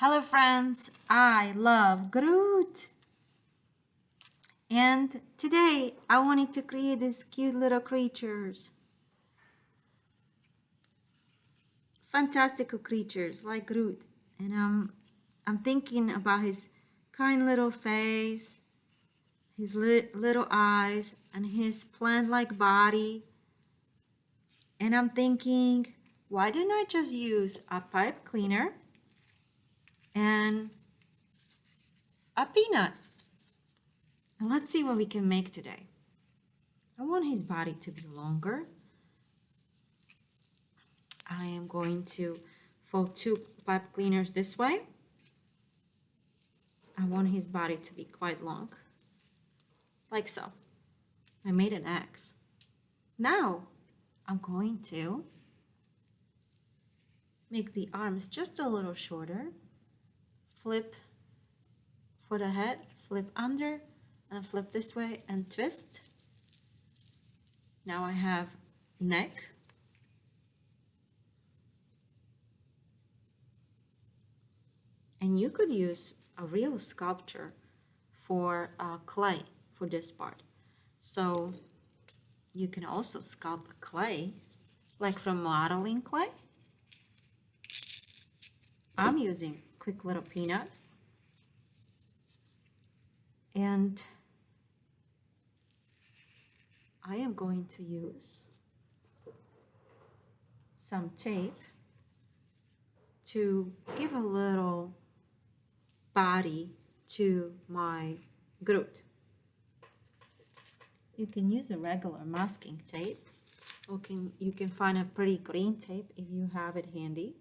Hello friends, I love Groot. And today I wanted to create these cute little creatures. Fantastical creatures like Groot. And I'm thinking about his kind little face, his little eyes, and his plant-like body. And I'm thinking, why don't I just use a pipe cleaner and a peanut? And let's see what we can make today. I want his body to be longer. I am going to fold two pipe cleaners this way. I want his body to be quite long, like so. I made an X. Now I'm going to make the arms just a little shorter. Flip for the head, flip under, and flip this way and twist. Now I have neck. And you could use a real sculpture for clay for this part. So you can also sculpt clay, like from modeling clay. I'm using quick little peanut. And I am going to use some tape to give a little body to my Groot. You can use a regular masking tape, or you can find a pretty green tape if you have it handy.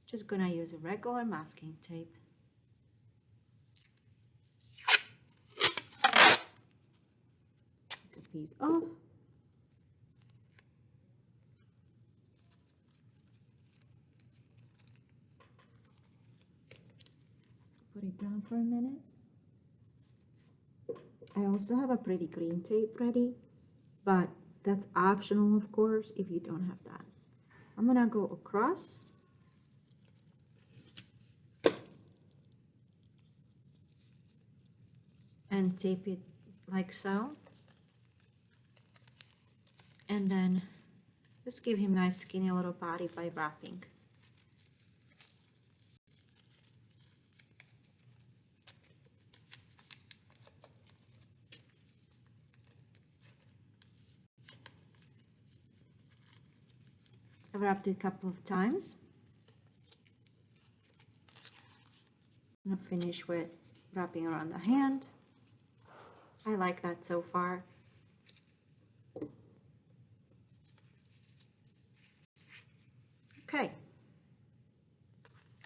Just gonna use a regular masking tape. Take a piece off. Put it down for a minute. I also have a pretty green tape ready, but that's optional, of course, if you don't have that. I'm gonna go across and tape it like so, and then just give him nice skinny little body by wrapping. I wrapped it a couple of times. I'm gonna finish with wrapping around the hand. I like that so far. Okay.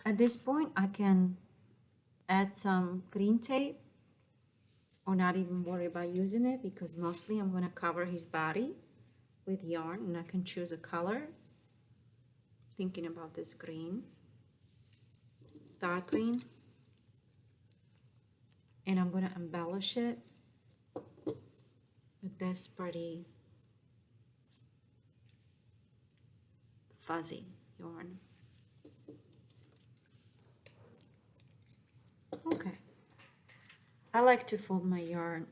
At this point, I can add some green tape or not even worry about using it, because mostly I'm going to cover his body with yarn, and I can choose a color. Thinking about this green, dark green, and I'm going to embellish it with this pretty fuzzy yarn. Okay. I like to fold my yarn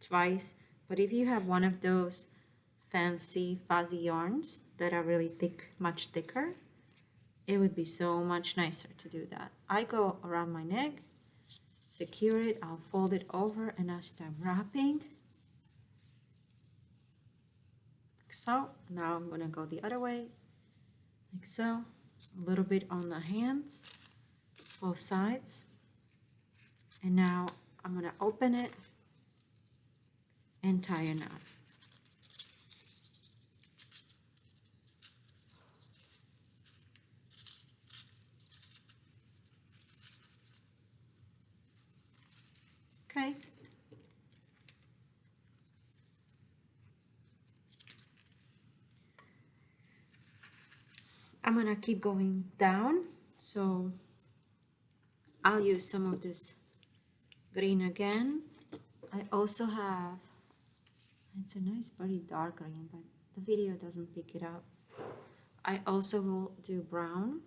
twice, but if you have one of those fancy fuzzy yarns that are really thick, much thicker, it would be so much nicer to do that. I go around my neck, secure it, I'll fold it over, and I'll start wrapping. Like so. Now I'm gonna go the other way, like so. A little bit on the hands, both sides. And now I'm gonna open it and tie a knot. Okay. I'm gonna keep going down, so I'll use some of this green again. I also have, it's a nice pretty dark green, but the video doesn't pick it up. I also will do brown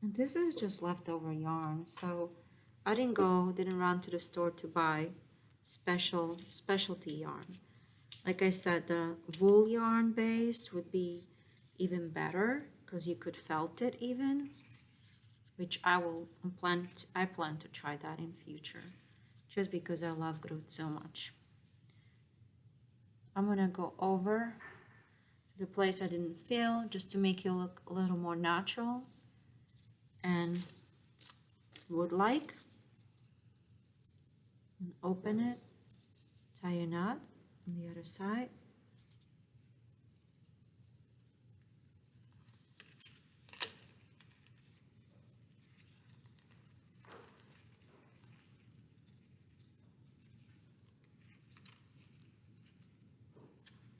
And this is just leftover yarn, so I didn't run to the store to buy specialty yarn. Like I said, the wool yarn based would be even better because you could felt it even, which I plan to try that in future, just because I love Groot so much. I'm gonna go over to the place I didn't fill just to make it look a little more natural and wood-like. And open it, tie a knot on the other side.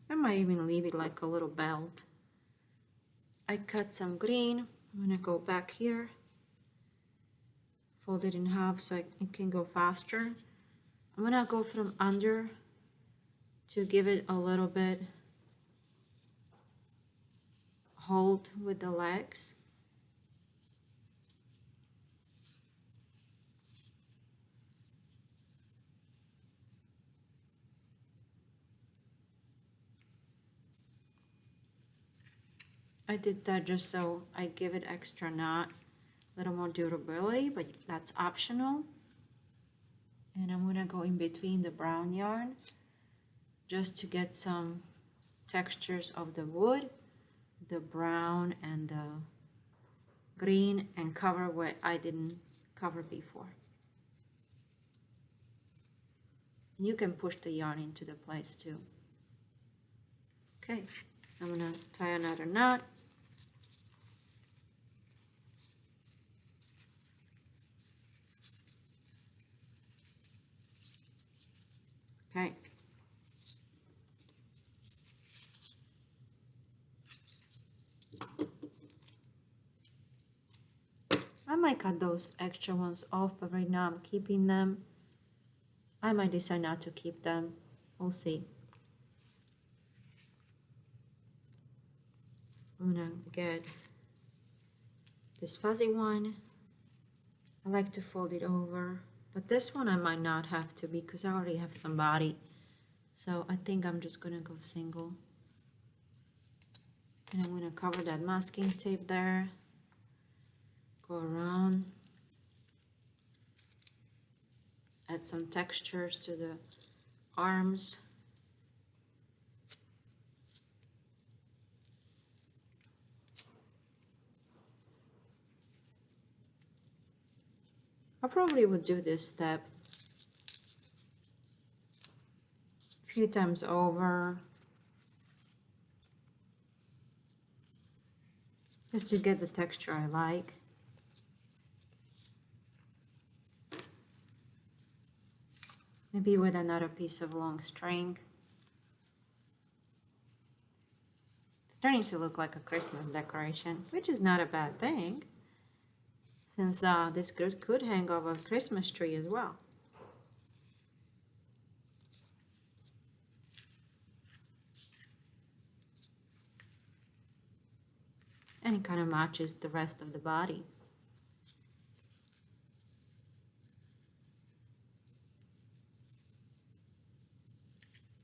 I might even leave it like a little belt. I cut some green. I'm gonna go back here, fold it in half so it can go faster. I'm gonna go from under to give it a little bit hold with the legs. I did that just so I give it extra knot, a little more durability, but that's optional. And I'm gonna go in between the brown yarn just to get some textures of the wood, the brown and the green, and cover what I didn't cover before. You can push the yarn into the place too. Okay, I'm gonna tie another knot. Okay. I might cut those extra ones off, but right now I'm keeping them. I might decide not to keep them. We'll see. I'm gonna get this fuzzy one. I like to fold it over, but this one I might not have to because I already have some body. So I think I'm just gonna go single. And I'm gonna cover that masking tape there. Go around. Add some textures to the arms. I probably would do this step a few times over, just to get the texture I like. Maybe with another piece of long string. It's starting to look like a Christmas decoration, which is not a bad thing, since this could hang over a Christmas tree as well. And it kind of matches the rest of the body.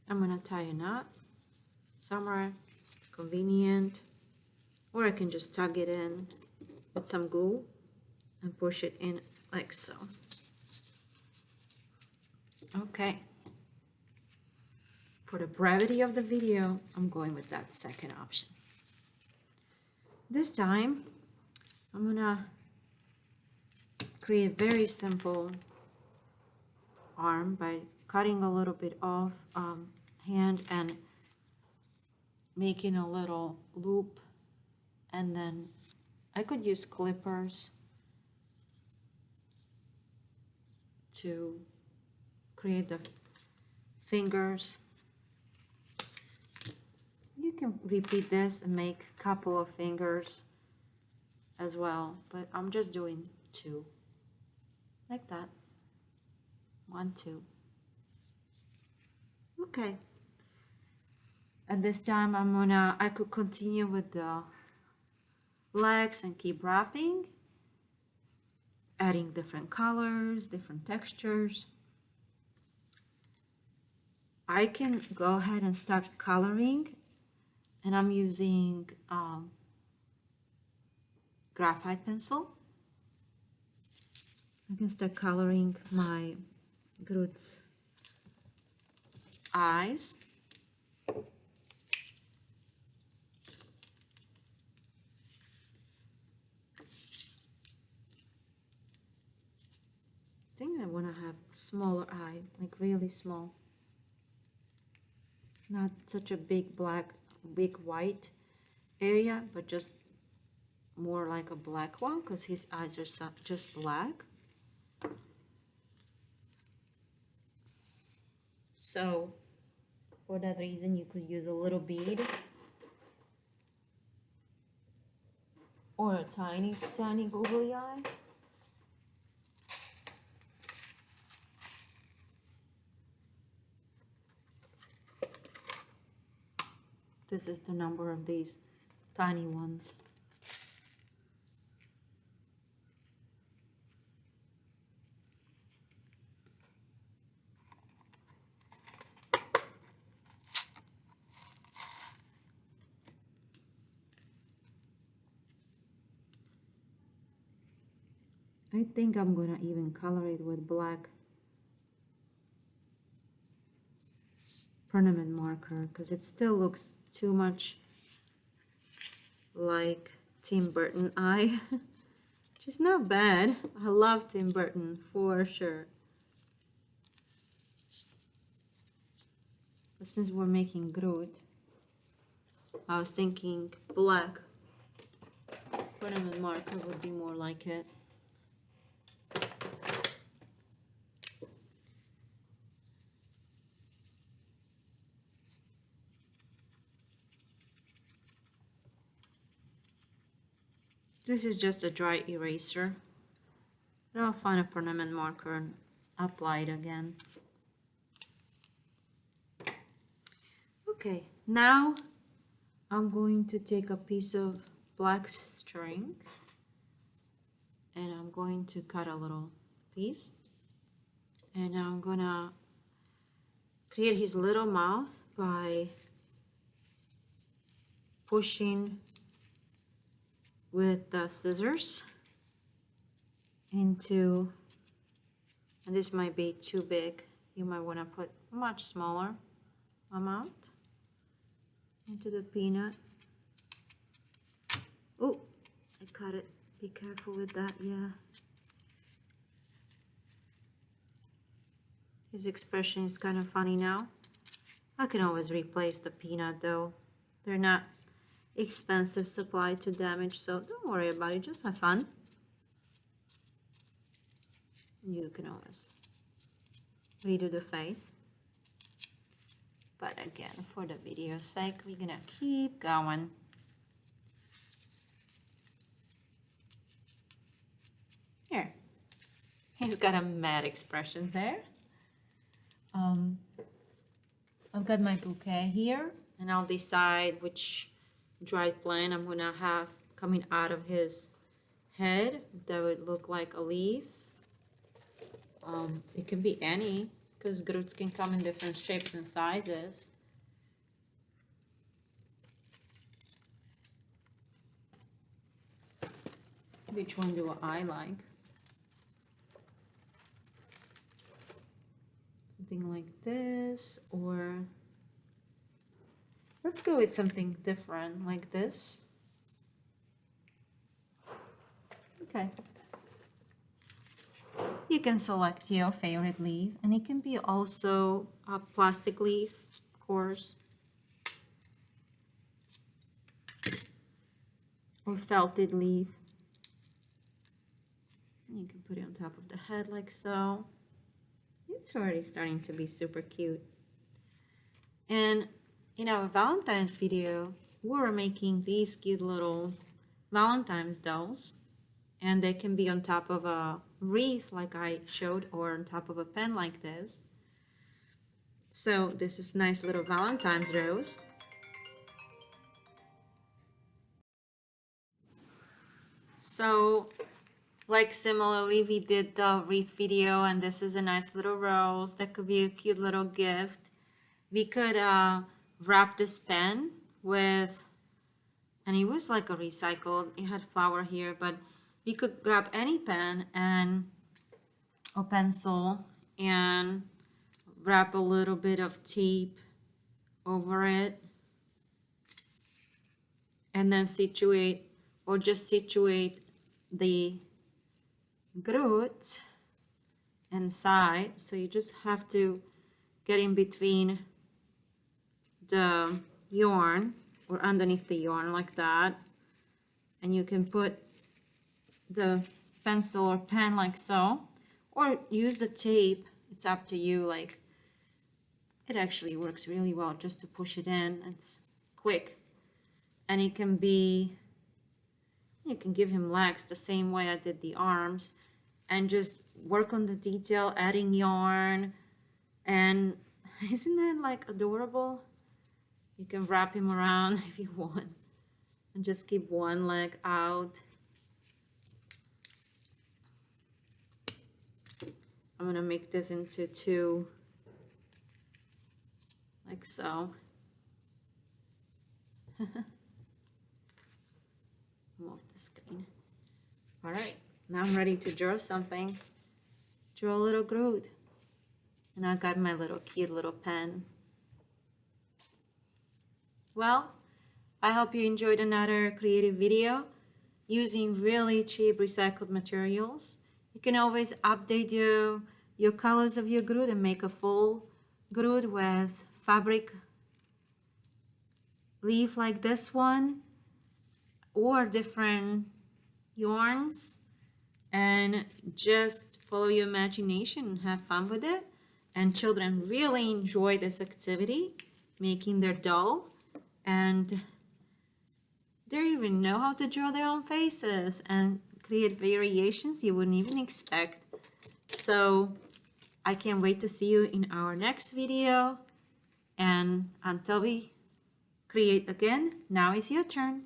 I'm gonna tie a knot somewhere convenient, or I can just tug it in with some glue and push it in like so. Okay. For the brevity of the video, I'm going with that second option. This time, I'm gonna create a very simple arm by cutting a little bit off hand and making a little loop, and then I could use clippers to create the fingers. You can repeat this and make a couple of fingers as well, but I'm just doing two, like that. 1, 2. Okay. At this time, I could continue with the legs and keep wrapping, adding different colors, different textures. I can go ahead and start coloring, and I'm using graphite pencil. I can start coloring my Groot's eyes. I think I want to have a smaller eye, like really small. Not such a big black, big white area, but just more like a black one, because his eyes are just black. So for that reason, you could use a little bead or a tiny, tiny googly eye. This is the number of these tiny ones. I think I'm gonna even color it with black permanent marker, because it still looks too much like Tim Burton eye. Which is not bad. I love Tim Burton for sure. But since we're making Groot, I was thinking black permanent marker would be more like it. This is just a dry eraser. Then I'll find a permanent marker and apply it again. Okay, now I'm going to take a piece of black string and I'm going to cut a little piece, and I'm gonna create his little mouth by pushing with the scissors into, and this might be too big, you might want to put a much smaller amount into the peanut. Oh, I cut it. Be careful with that. Yeah, his expression is kind of funny now. I can always replace the peanut though. They're not expensive supply to damage, so don't worry about it. Just have fun. You can always redo the face. But again, for the video's sake, we're gonna keep going. Here, he's got a mad expression there. I've got my bouquet here, and I'll decide which dried plant I'm gonna have coming out of his head that would look like a leaf. It can be any, because Groots can come in different shapes and sizes. Which one do I like? Something like this, or let's go with something different like this. Okay. You can select your favorite leaf, and it can be also a plastic leaf, of course, or felted leaf. You can put it on top of the head like so. It's already starting to be super cute. And in our Valentine's video, we were making these cute little Valentine's dolls, and they can be on top of a wreath like I showed, or on top of a pen like this. So this is nice little Valentine's rose. So Like similarly, we did the wreath video, and this is a nice little rose that could be a cute little gift. We could wrap this pen with, and it was like a recycled, it had flower here, but we could grab any pen and or pencil and wrap a little bit of tape over it, and then situate or just situate the Groot inside. So you just have to get in between the yarn or underneath the yarn like that, and you can put the pencil or pen like so, or use the tape. It's up to you. Like, it actually works really well just to push it in. It's quick, and it can be, you can give him legs the same way I did the arms, and just work on the detail, adding yarn. And isn't that like adorable? You can wrap him around if you want and just keep one leg out. I'm gonna make this into two, like so. Move the screen. All right, now I'm ready to draw something. Draw a little Groot. And I got my little cute little pen. Well, I hope you enjoyed another creative video using really cheap recycled materials. You can always update your colors of your Groot and make a full Groot with fabric leaf like this one, or different yarns, and just follow your imagination and have fun with it. And children really enjoy this activity, making their doll, and they even know how to draw their own faces and create variations you wouldn't even expect. So I can't wait to see you in our next video, and until we create again, now is your turn.